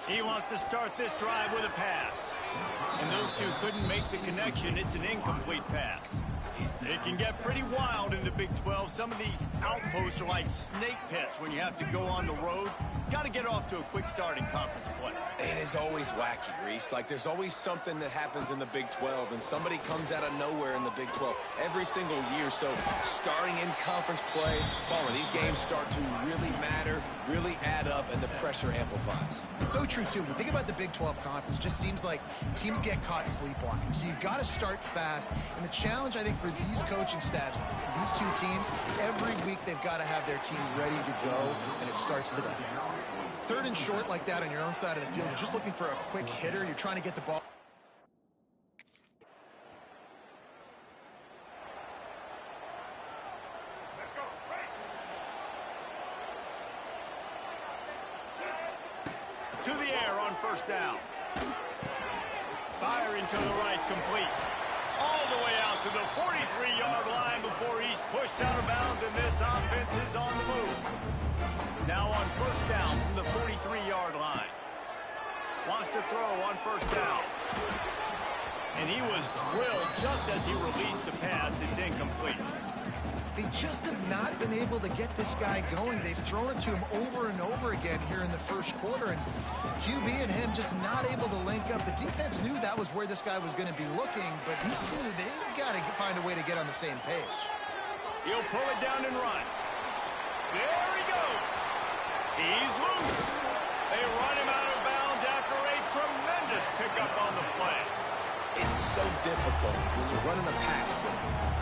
He wants to start this drive with a pass. And those two couldn't make the connection. It's an incomplete pass. It can get pretty wild in the Big 12. Some of these outposts are like snake pits when you have to go on the road. Got to get off to a quick start in conference play. It is always wacky, Reese. Like, there's always something that happens in the Big 12, and somebody comes out of nowhere in the Big 12 every single year. So, starting in conference play, Palmer, these games start to really matter, really add up, and the pressure amplifies. It's so true, too. When you think about the Big 12 conference, it just seems like teams get caught sleepwalking. So, you've got to start fast. And the challenge, I think, for these coaching staffs, these two teams, every week they've got to have their team ready to go, and it starts today. Third and short like that on your own side of the field, you're just looking for a quick hitter. You're trying to get the ball. To the air on first down. Firing to the right, complete. All the way out to the 43-yard line before he's pushed out of bounds, and this offense is on the move. Now on first down from the 43-yard line. Wants to throw on first down. And he was drilled just as he released the pass. It's incomplete. They just have not been able to get this guy going. They've thrown it to him over and over again here in the first quarter, and QB and him just not able to link up. The defense knew that was where this guy was going to be looking, but these two, they've got to find a way to get on the same page. He'll pull it down and run. There he goes. He's loose. They run him out of bounds after a tremendous pickup on the play. It's so difficult when you're running a pass play,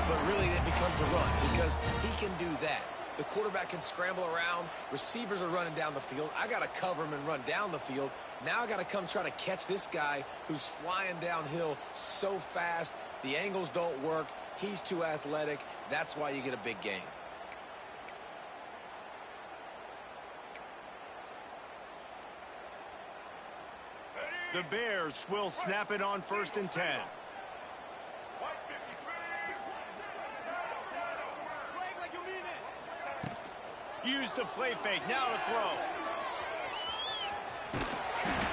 but really it becomes a run because he can do that. The quarterback can scramble around. Receivers are running down the field. I got to cover him and run down the field. Now I got to come try to catch this guy who's flying downhill so fast. The angles don't work. He's too athletic. That's why you get a big gain. The Bears will snap it on first and 10. Use the play fake. Now to throw.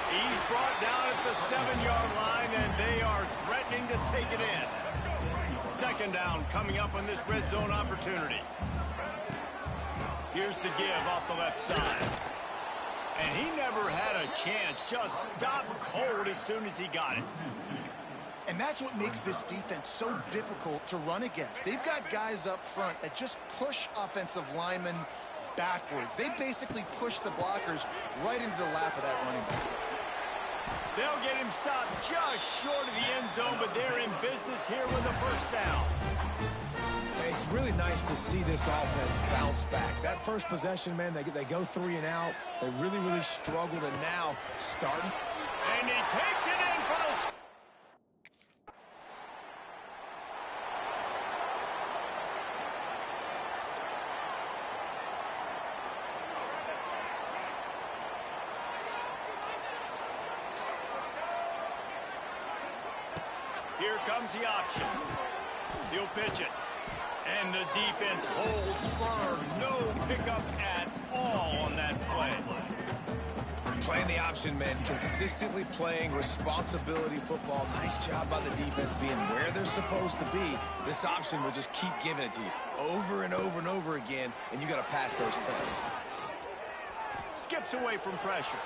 He's brought down at the 7-yard line, and they are threatening to take it in. Second down coming up on this red zone opportunity. Here's the give off the left side. And he never had a chance. Just stopped cold as soon as he got it. And that's what makes this defense so difficult to run against. They've got guys up front that just push offensive linemen backwards. They basically push the blockers right into the lap of that running back. They'll get him stopped just short of the end zone, but they're in business here with a first down. It's really nice to see this offense bounce back. That first possession, man, they go 3 and out. They really struggled, and now starting. And he takes it in for the... Here comes the option. He'll pitch it. And the defense holds firm. No pickup at all on that play. Playing the option, man. Consistently playing responsibility football. Nice job by the defense being where they're supposed to be. This option will just keep giving it to you over and over and over again, and you got to pass those tests. Skips away from pressure.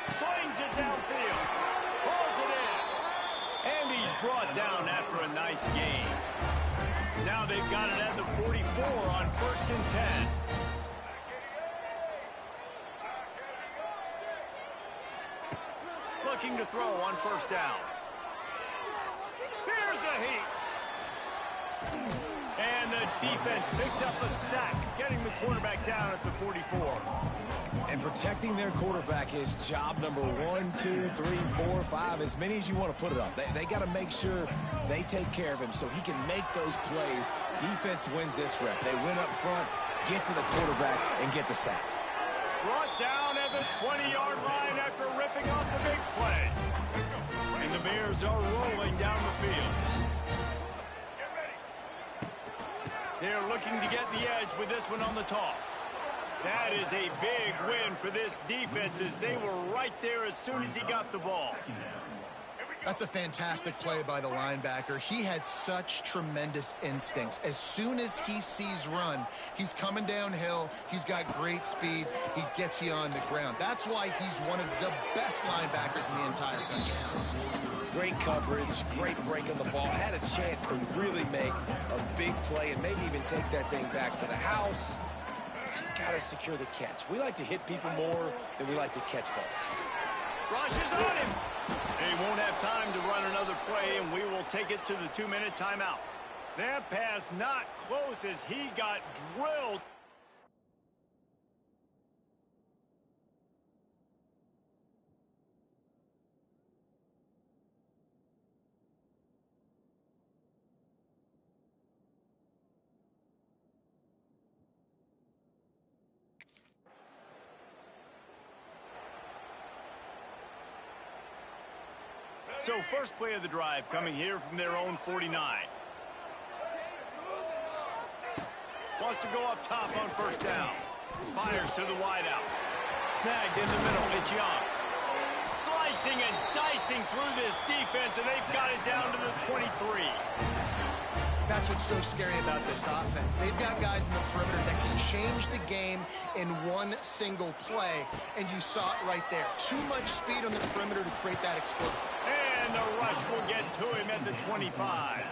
Slings it downfield. Pulls it in. And he's brought down after a nice gain. Now they've got it at the 44 on first and 10. Looking to throw on first down. Here's a heat. And the defense picks up a sack, getting the quarterback down at the 44. And protecting their quarterback is job number 1, 2, 3, 4, 5, as many as you want to put it up. They got to make sure they take care of him so he can make those plays. Defense wins this rep. They win up front, get to the quarterback, and get the sack. Brought down at the 20-yard line after ripping off the big play. And the Bears are rolling down the field. They're looking to get the edge with this one on the toss. That is a big win for this defense as they were right there as soon as he got the ball. That's a fantastic play by the linebacker. He has such tremendous instincts. As soon as he sees run, he's coming downhill. He's got great speed. He gets you on the ground. That's why he's one of the best linebackers in the entire country. Great coverage, great break on the ball. Had a chance to really make a big play and maybe even take that thing back to the house. But you got to secure the catch. We like to hit people more than we like to catch balls. Rushes on him. They won't have time to run another play, and we will take it to the 2-minute timeout. That pass not close as he got drilled. So first play of the drive coming here from their own 49. Wants to go up top on first down. Fires to the wideout. Snagged in the middle. It's Young. Slicing and dicing through this defense, and they've got it down to the 23. That's what's so scary about this offense. They've got guys in the perimeter that can change the game in one single play, and you saw it right there. Too much speed on the perimeter to create that explosion. And the rush will get to him at the 25.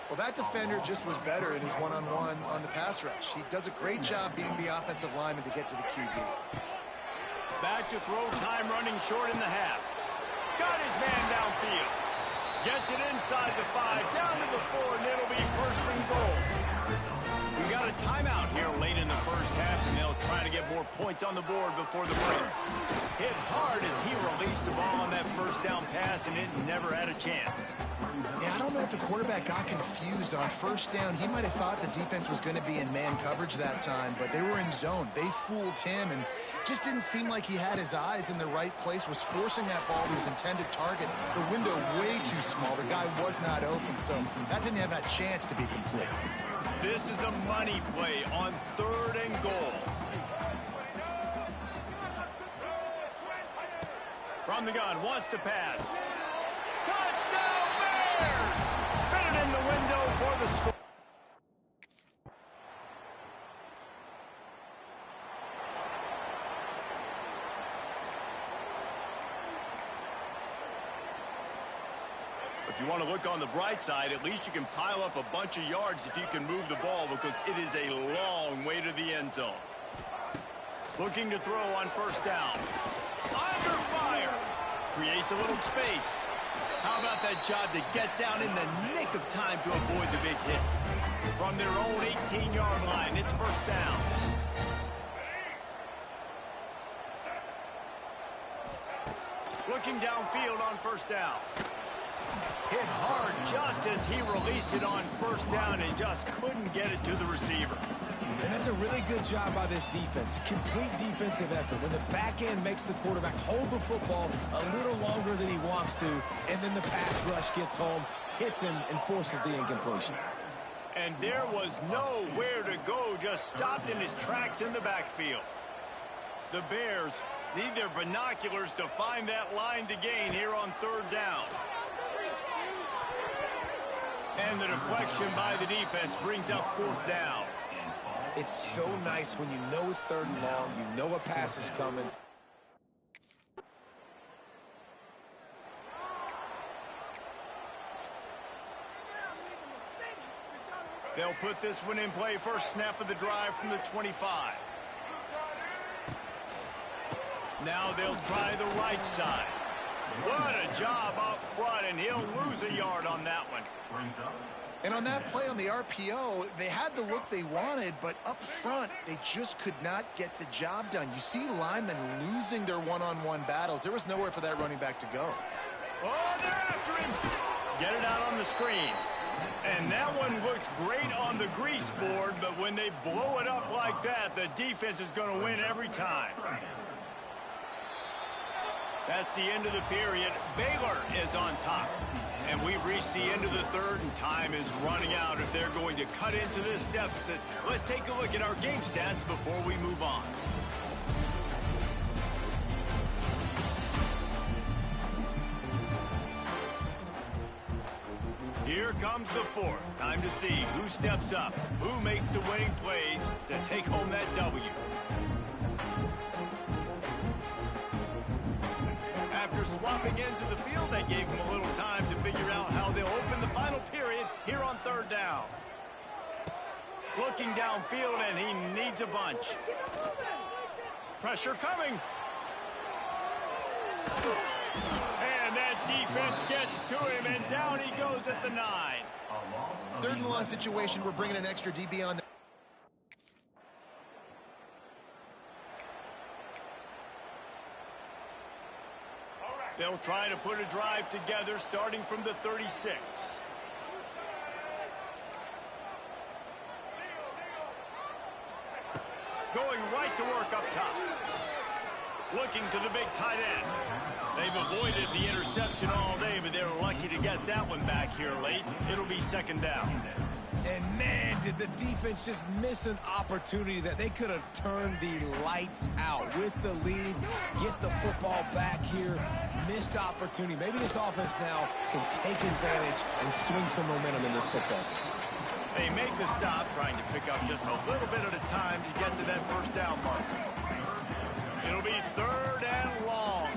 Well, that defender just was better in his one-on-one on the pass rush. He does a great job beating the offensive lineman to get to the QB. Back to throw time, running short in the half. Got his man downfield. Gets it inside the 5, down to the 4, and it'll be first and goal. We got a timeout here late in the first half, and they'll try to get more points on the board before the break. Hit hard as he released the ball on that first down pass, and it never had a chance. Yeah, I don't know if the quarterback got confused on first down. He might have thought the defense was going to be in man coverage that time, but they were in zone. They fooled him, and just didn't seem like he had his eyes in the right place, was forcing that ball to his intended target. The window way too small. The guy was not open, so that didn't have that chance to be complete. This is a money play on 3rd and goal. From the gun, wants to pass. Touchdown Bears! Fitted in the window for the score. If you want to look on the bright side, at least you can pile up a bunch of yards if you can move the ball, because it is a long way to the end zone. Looking to throw on first down. Under fire. Creates a little space. How about that job to get down in the nick of time to avoid the big hit? From their own 18-yard line, it's first down. Looking downfield on first down. Hit hard just as he released it on first down and just couldn't get it to the receiver. And that's a really good job by this defense. A complete defensive effort. When the back end makes the quarterback hold the football a little longer than he wants to, and then the pass rush gets home, hits him, and forces the incompletion. And there was nowhere to go, just stopped in his tracks in the backfield. The Bears need their binoculars to find that line to gain here on 3rd down. And the deflection by the defense brings up 4th down. It's so nice when you know it's 3rd and long, you know a pass is coming. They'll put this one in play. First snap of the drive from the 25. Now they'll try the right side. What a job up front, and he'll lose a yard on that one. And on that play on the RPO, they had the look they wanted, but up front, they just could not get the job done. You see linemen losing their one-on-one battles. There was nowhere for that running back to go. Oh, they're after him. Get it out on the screen. And that one looked great on the grease board, but when they blow it up like that, the defense is going to win every time. That's the end of the period. Baylor is on top. And we've reached the end of the 3rd, and time is running out if they're going to cut into this deficit. Let's take a look at our game stats before we move on. Here comes the fourth. Time to see who steps up, who makes the winning plays to take home that W. After swapping ends of the field, that gave them a little time to figure out how they'll open the final period here on third down. Looking downfield, and he needs a bunch. Pressure coming. And that defense gets to him, and down he goes at the 9. Third and long situation, we're bringing an extra DB on. They'll try to put a drive together starting from the 36. Going right to work up top. Looking to the big tight end. They've avoided the interception all day, but they're lucky to get that one back here late. It'll be second down. And man, did the defense just miss an opportunity that they could have turned the lights out with the lead, get the football back here. Missed opportunity. Maybe this offense now can take advantage and swing some momentum in this football game. They make the stop, trying to pick up just a little bit at a time to get to that first down mark. It'll be third and long.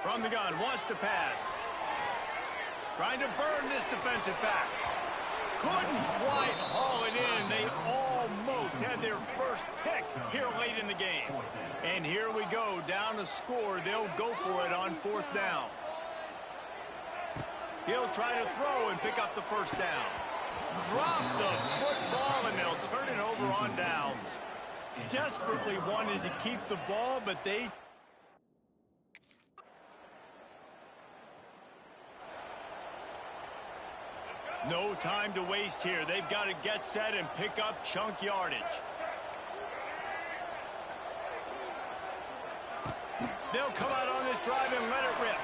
From the gun, wants to pass. Trying to burn this defensive back. Couldn't quite haul it in. They almost had their first pick here late in the game. And here we go, down a score. They'll go for it on fourth down. He'll try to throw and pick up the first down. Drop the football, and they'll turn it over on downs. Desperately wanted to keep the ball, but they... No time to waste here. They've got to get set and pick up chunk yardage. They'll come out on this drive and let it rip.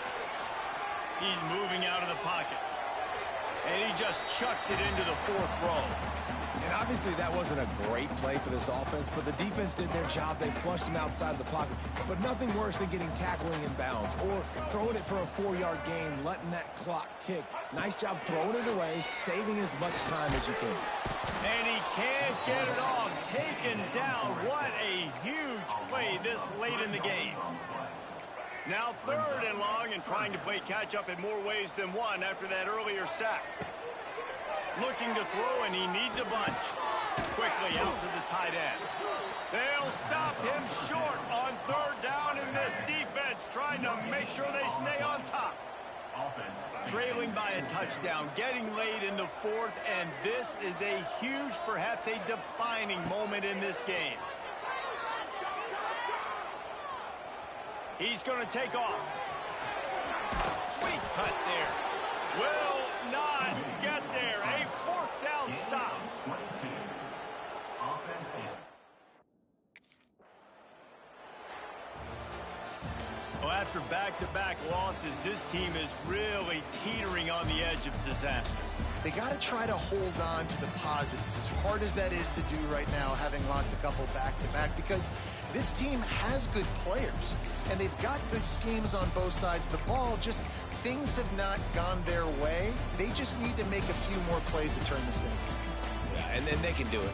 He's moving out of the pocket. And he just chucks it into the fourth row. And obviously that wasn't a great play for this offense, but the defense did their job. They flushed him outside the pocket. But nothing worse than getting tackling in bounds or throwing it for a 4-yard gain, letting that clock tick. Nice job throwing it away, saving as much time as you can. And he can't get it off. Taken down. What a huge play this late in the game. Now third and long, and trying to play catch-up in more ways than one after that earlier sack. Looking to throw, and he needs a bunch. Quickly out to the tight end. They'll stop him short on third down, and this defense trying to make sure they stay on top. Trailing by a touchdown, getting late in the fourth, and this is a huge, perhaps a defining moment in this game. He's going to take off. Sweet cut there. Will not get there. A fourth down stop. Well, after back-to-back losses, this team is really teetering on the edge of disaster. They got to try to hold on to the positives, as hard as that is to do right now, having lost a couple back-to-back, because this team has good players, and they've got good schemes on both sides of the ball. Just things have not gone their way. They just need to make a few more plays to turn this thing. Yeah, and then they can do it.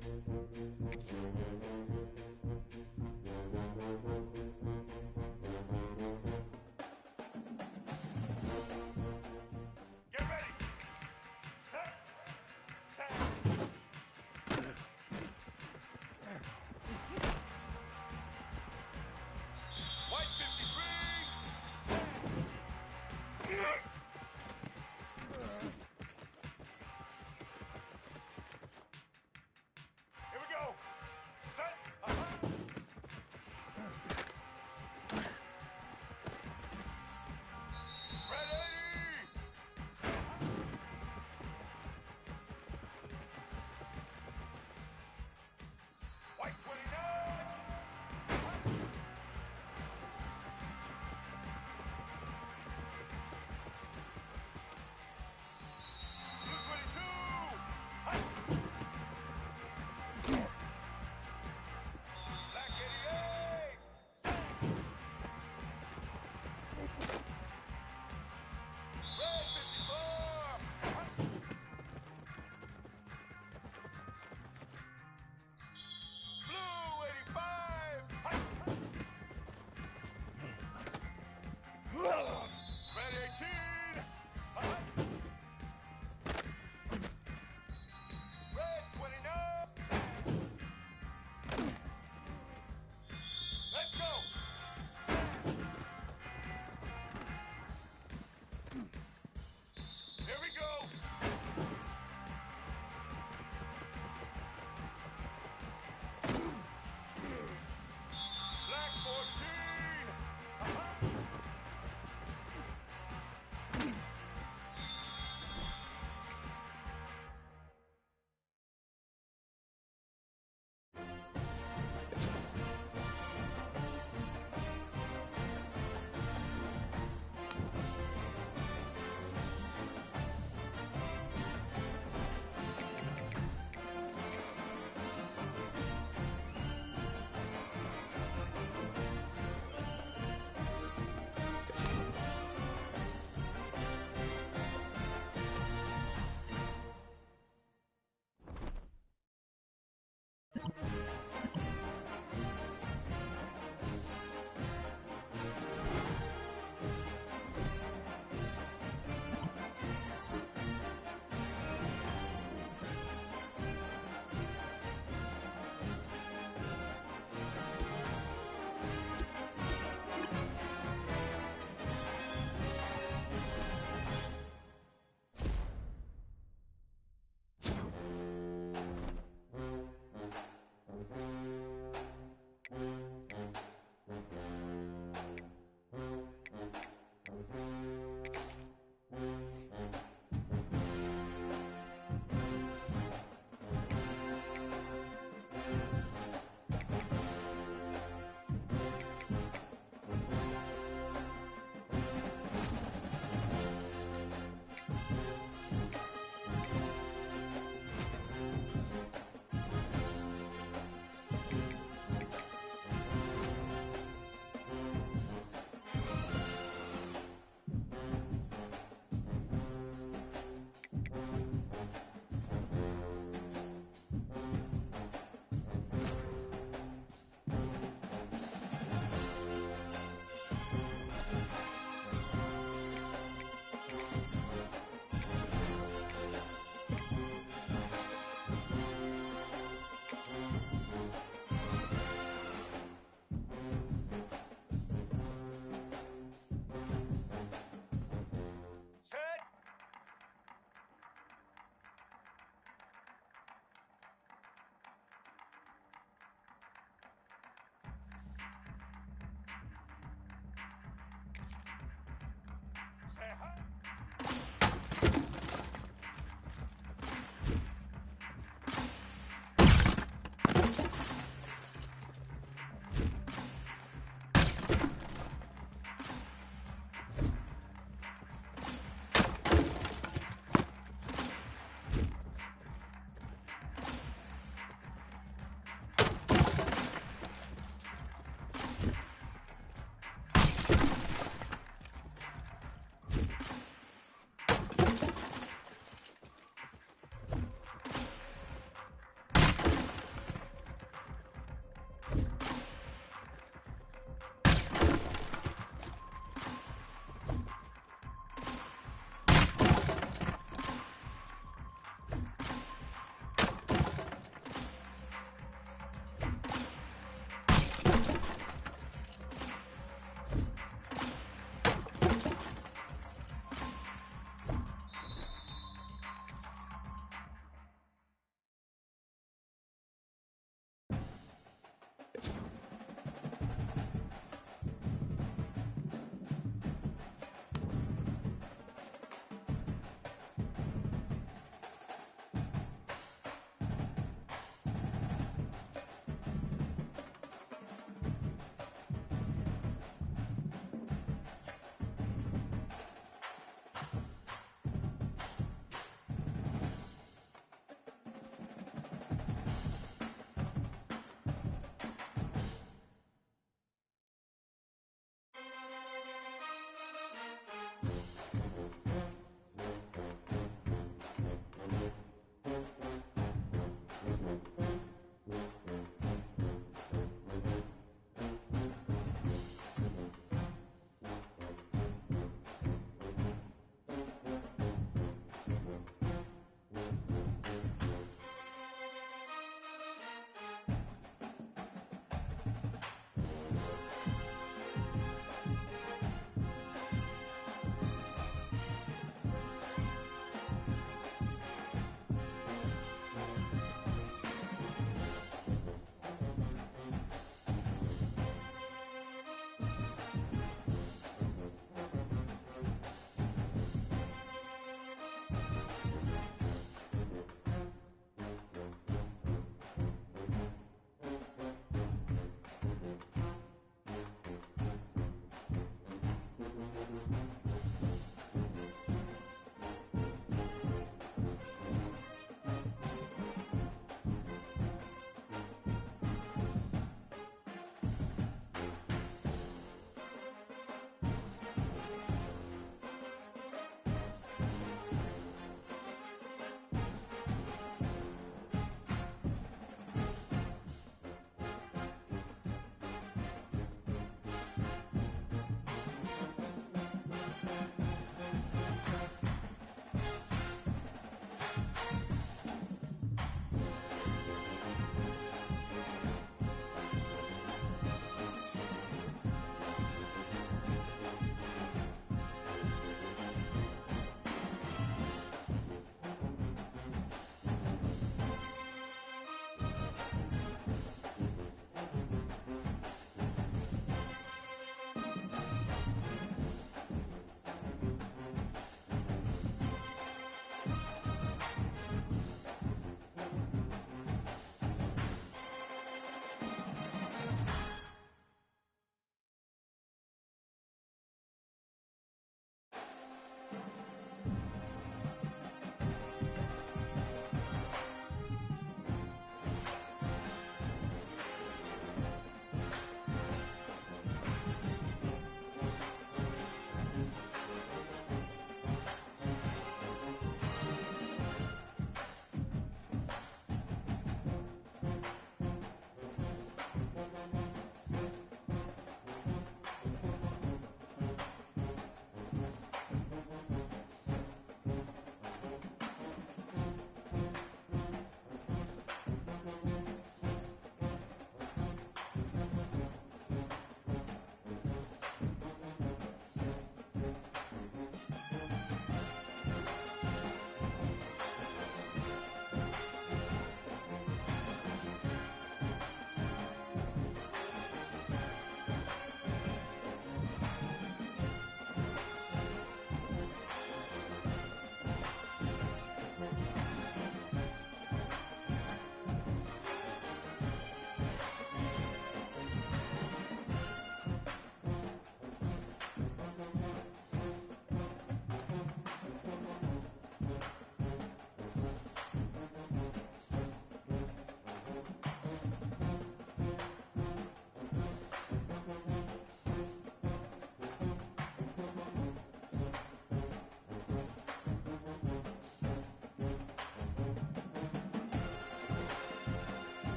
Get ready. Set. Set. White 53. Here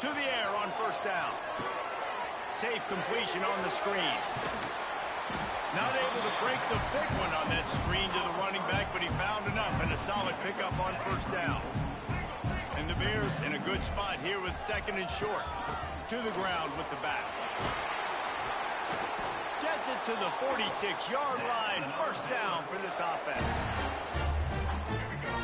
to the air on first down. Safe completion on the screen. Not able to break the big one on that screen to the running back, but he found enough and a solid pickup on first down. And the Bears in a good spot here with second and short. To the ground with the back. Gets it to the 46-yard line. First down for this offense.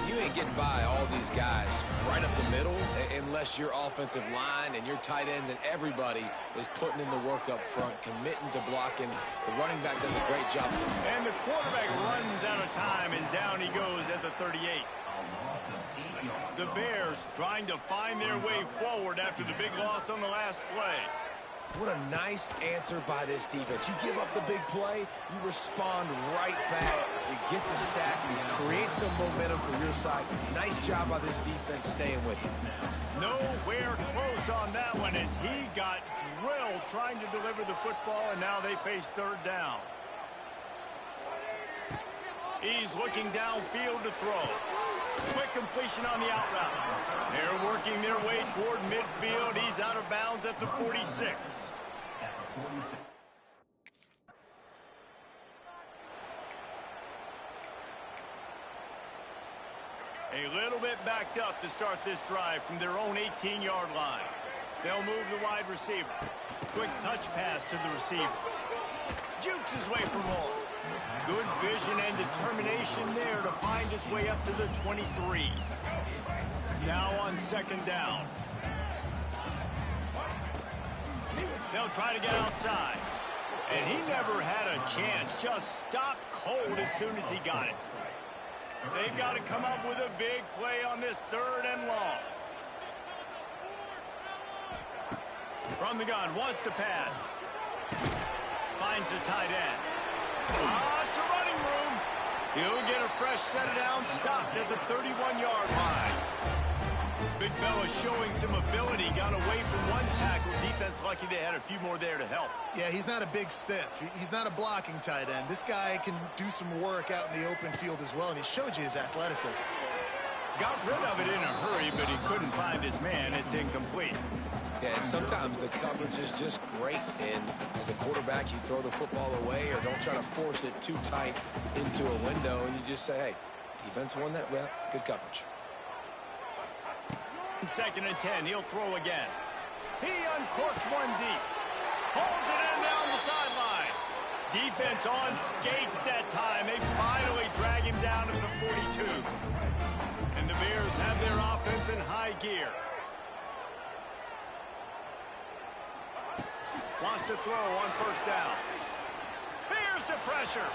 You ain't getting by all these guys right up the middle unless your offensive line and your tight ends and everybody is putting in the work up front, committing to blocking. The running back does a great job. And the quarterback runs out of time, and down he goes at the 38. The Bears trying to find their way forward after the big loss on the last play. What a nice answer by this defense. You give up the big play, you respond right back. You get the sack, you create some momentum for your side. Nice job by this defense staying with you. Nowhere close on that one as he got drilled trying to deliver the football, and now they face third down. He's looking downfield to throw. Quick completion on the out route. They're working their way toward midfield. He's out of bounds at the 46. A little bit backed up to start this drive from their own 18-yard line. They'll move the wide receiver. Quick touch pass to the receiver. Jukes his way for more. Good vision and determination there to find his way up to the 23. Now on second down. They'll try to get outside. And he never had a chance. Just stopped cold as soon as he got it. They've got to come up with a big play on this third and long. From the gun, wants to pass. Finds the tight end. It's a running room. He'll get a fresh set it down, stopped at the 31-yard line. Big fella showing some ability, got away from one tackle. Defense lucky they had a few more there to help. Yeah, he's not a big stiff. He's not a blocking tight end. This guy can do some work out in the open field as well, and he showed you his athleticism. Got rid of it in a hurry, but he couldn't find his man. It's incomplete. Yeah, and sometimes the coverage is just great, and as a quarterback, you throw the football away or don't try to force it too tight into a window, and you just say, hey, defense won that rep, good coverage. Second and 10, he'll throw again. He uncorks one deep. Pulls it in down the sideline. Defense on skates that time. They finally drag him down at the 42. And the Bears have their offense in high gear. Wants to throw on first down. Here's the pressure.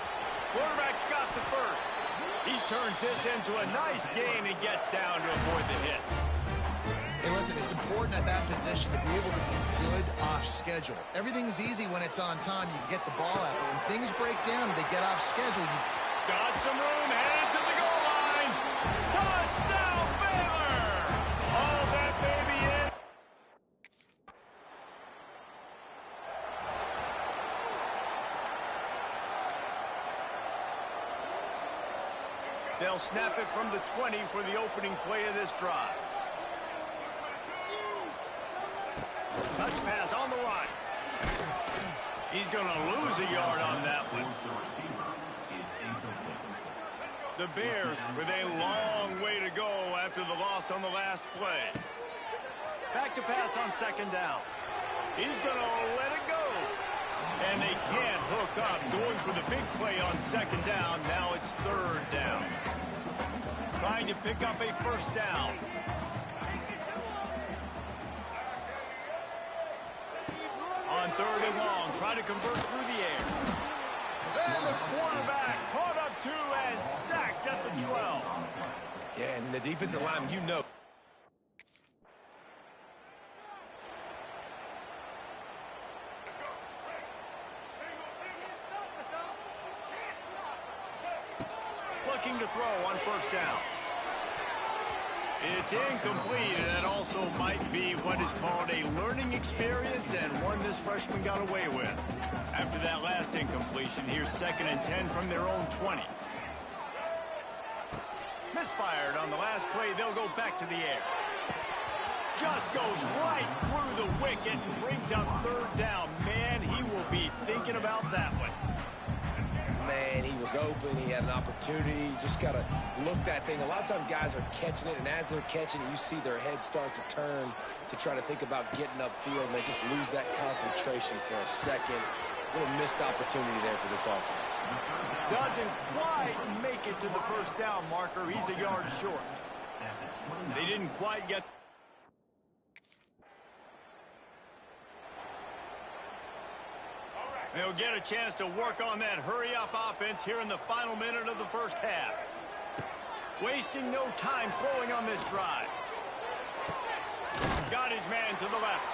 Quarterback's got the first. He turns this into a nice gain and gets down to avoid the hit. Hey, listen, it's important at that position to be able to be good off schedule. Everything's easy when it's on time. You get the ball out. But when things break down and they get off schedule, you got some room, headed to the goal line. Touchdown, Baylor! All that baby in. They'll snap it from the 20 for the opening play of this drive. Touch pass on the run. He's going to lose a yard on that one. The Bears with a long way to go after the loss on the last play. Back to pass on second down. He's going to let it go. And they can't hook up. Going for the big play on second down. Now it's third down. Trying to pick up a first down. On third and long, try to convert through the air. And the quarterback caught up two and sacked at the 12. Yeah, and the defensive line, you know. Looking to throw on first down. It's incomplete, and that also might be what is called a learning experience and one this freshman got away with. After that last incompletion, here's second and 10 from their own 20. Misfired on the last play. They'll go back to the air. just goes right through the wicket and brings up third down. Man, he will be thinking about that one. Man, he was open. He had an opportunity. You just got to look that thing. A lot of times guys are catching it, and as they're catching it, you see their head start to turn to try to think about getting upfield, and they just lose that concentration for a second. A little missed opportunity there for this offense. Doesn't quite make it to the first down marker. He's a yard short. They didn't quite get... They'll get a chance to work on that hurry-up offense here in the final minute of the first half. Wasting no time throwing on this drive. Got his man to the left.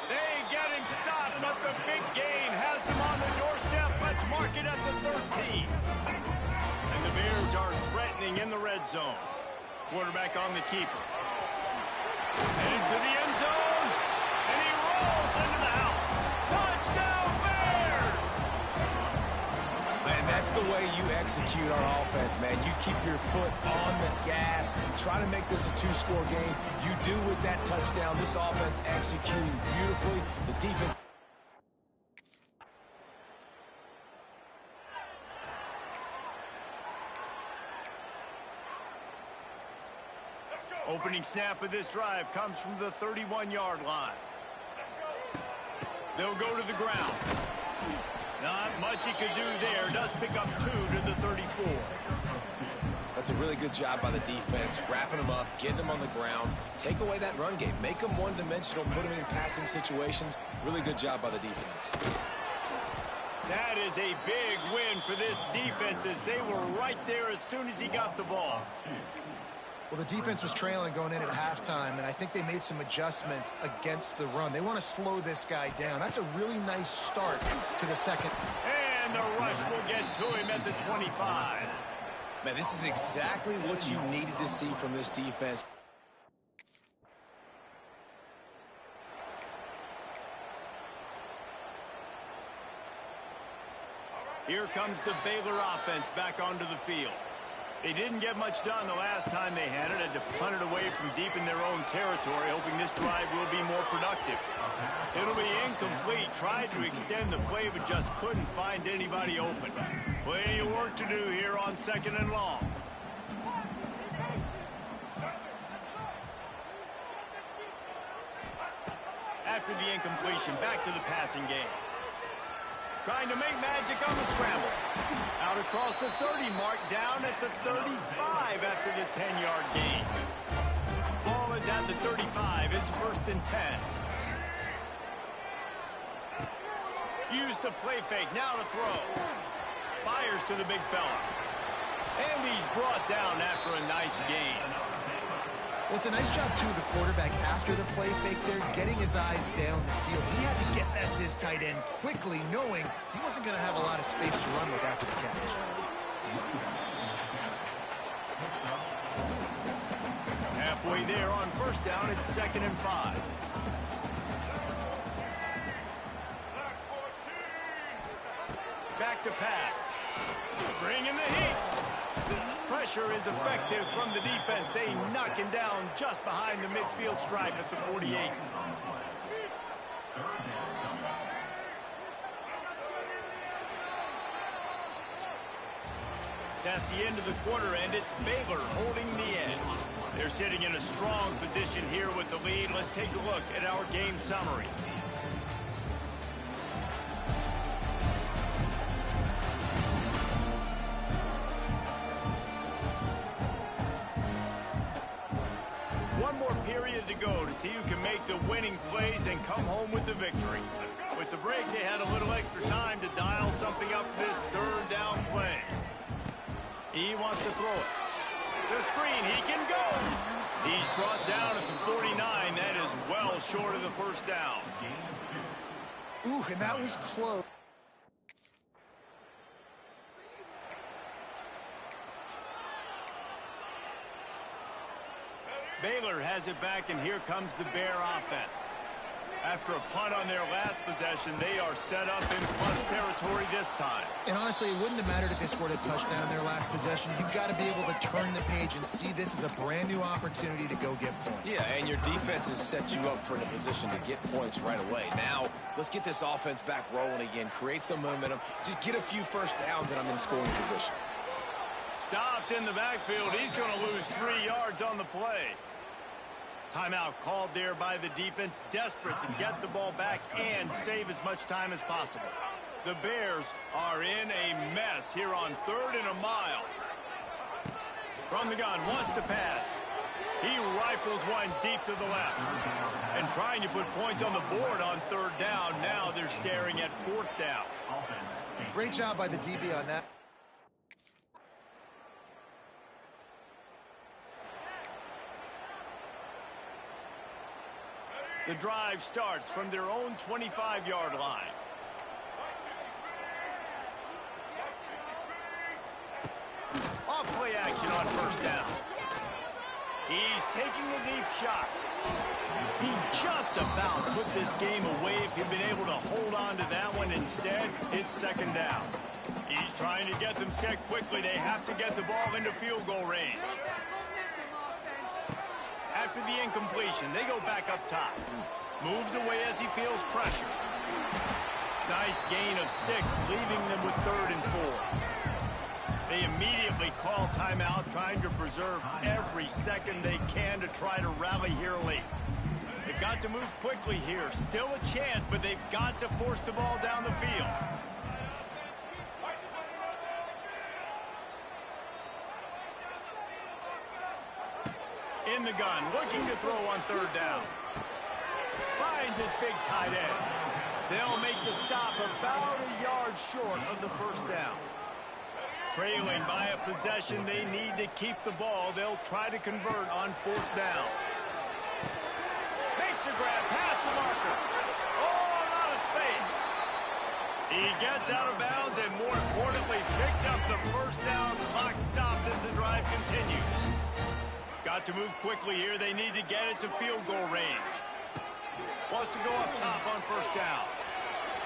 They get him stopped, but the big gain has them on the doorstep. Let's mark it at the 13. And the Bears are threatening in the red zone. Quarterback on the keeper. Headed to the end zone. And he rolls into the house. Touchdown, Bears! And that's the way you execute our offense, man. You keep your foot on the gas. Try to make this a two-score game. You do with that touchdown. This offense executing beautifully. The defense... Opening snap of this drive comes from the 31-yard line. They'll go to the ground. Not much he could do there. Does pick up 2 to the 34. That's a really good job by the defense, wrapping them up, getting them on the ground. Take away that run game. Make them one-dimensional, put them in passing situations. Really good job by the defense. That is a big win for this defense, as they were right there as soon as he got the ball. Well, the defense was trailing going in at halftime, and I think they made some adjustments against the run. They want to slow this guy down. That's a really nice start to the second. And the rush will get to him at the 25. Man, this is exactly what you needed to see from this defense. Here comes the Baylor offense back onto the field. They didn't get much done the last time they had it. Had to punt it away from deep in their own territory, hoping this drive will be more productive. It'll be incomplete. Tried to extend the play, but just couldn't find anybody open. Plenty of work to do here on 2nd and long. After the incompletion, back to the passing game. Trying to make magic on the scramble. Out across the 30 mark, down at the 35 after the 10-yard gain. Ball is at the 35. It's 1st and 10. Use the play fake. Now to throw. Fires to the big fella. And he's brought down after a nice gain. Well, it's a nice job, too, of the quarterback after the play fake there, getting his eyes down the field. He had to get that to his tight end quickly, knowing he wasn't going to have a lot of space to run with after the catch. Halfway there on 1st down, it's 2nd and 5. Back to pass. Bringing the heat. Pressure is effective from the defense. They knock him down just behind the midfield stripe at the 48. That's the end of the quarter, and it's Baylor holding the edge. They're sitting in a strong position here with the lead. Let's take a look at our game summary. Period to go to see who can make the winning plays and come home with the victory. With the break, they had a little extra time to dial something up for this 3rd down play. He wants to throw it. The screen, he can go. He's brought down at the 49. That is well short of the 1st down. Ooh, and that was close. Baylor has it back, and here comes the Bear offense. After a punt on their last possession, they are set up in plus territory this time. And honestly, it wouldn't have mattered if they scored a touchdown their last possession. You've got to be able to turn the page and see this as a brand new opportunity to go get points. Yeah, and your defense has set you up for a position to get points right away. Now, let's get this offense back rolling again, create some momentum, just get a few first downs, and I'm in scoring position. Stopped in the backfield. He's going to lose 3 yards on the play. Timeout called there by the defense, desperate to get the ball back and save as much time as possible. The Bears are in a mess here on 3rd and a mile. From the gun, wants to pass. He rifles one deep to the left. And trying to put points on the board on 3rd down. Now they're staring at 4th down. Great job by the DB on that. The drive starts from their own 25-yard line. Off play action on 1st down. He's taking a deep shot. He just about put this game away if he'd been able to hold on to that one. Instead, it's 2nd down. He's trying to get them set quickly. They have to get the ball into field goal range. After the incompletion, they go back up top. Moves away as he feels pressure. Nice gain of 6, leaving them with 3rd and 4. They immediately call timeout, trying to preserve every second they can to try to rally here late. They've got to move quickly here. Still a chance, but they've got to force the ball down the field. In the gun, looking to throw on 3rd down. Finds his big tight end. They'll make the stop about a yard short of the 1st down. Trailing by a possession, they need to keep the ball. They'll try to convert on 4th down. Makes a grab past the marker. Oh, a lot of space. He gets out of bounds and, more importantly, picks up the 1st down. Clock stopped as the drive continues. Got to move quickly here. They need to get it to field goal range. Wants to go up top on 1st down.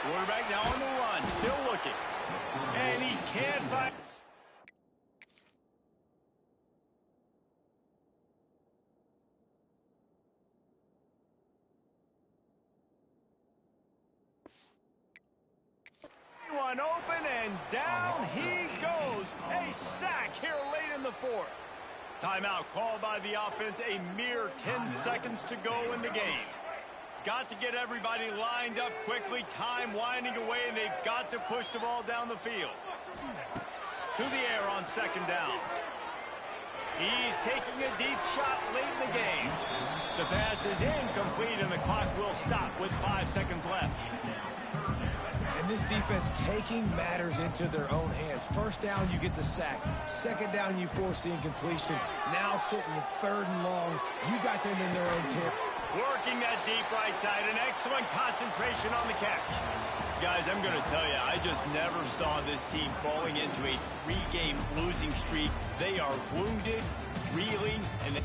Quarterback now on the run, still looking. And he can't find... One open, and down he goes. A sack here late in the 4th. Timeout called by the offense. A mere 10 seconds to go in the game. Got to get everybody lined up quickly. Time winding away, and they've got to push the ball down the field. To the air on 2nd down. He's taking a deep shot late in the game. The pass is incomplete, and the clock will stop with 5 seconds left. And this defense taking matters into their own hands. 1st down, you get the sack. 2nd down, you force the incompletion. Now sitting in 3rd and long, you got them in their own territory. Working that deep right side, an excellent concentration on the catch. Guys, I'm going to tell you, I just never saw this team falling into a 3-game losing streak. They are wounded, reeling, and...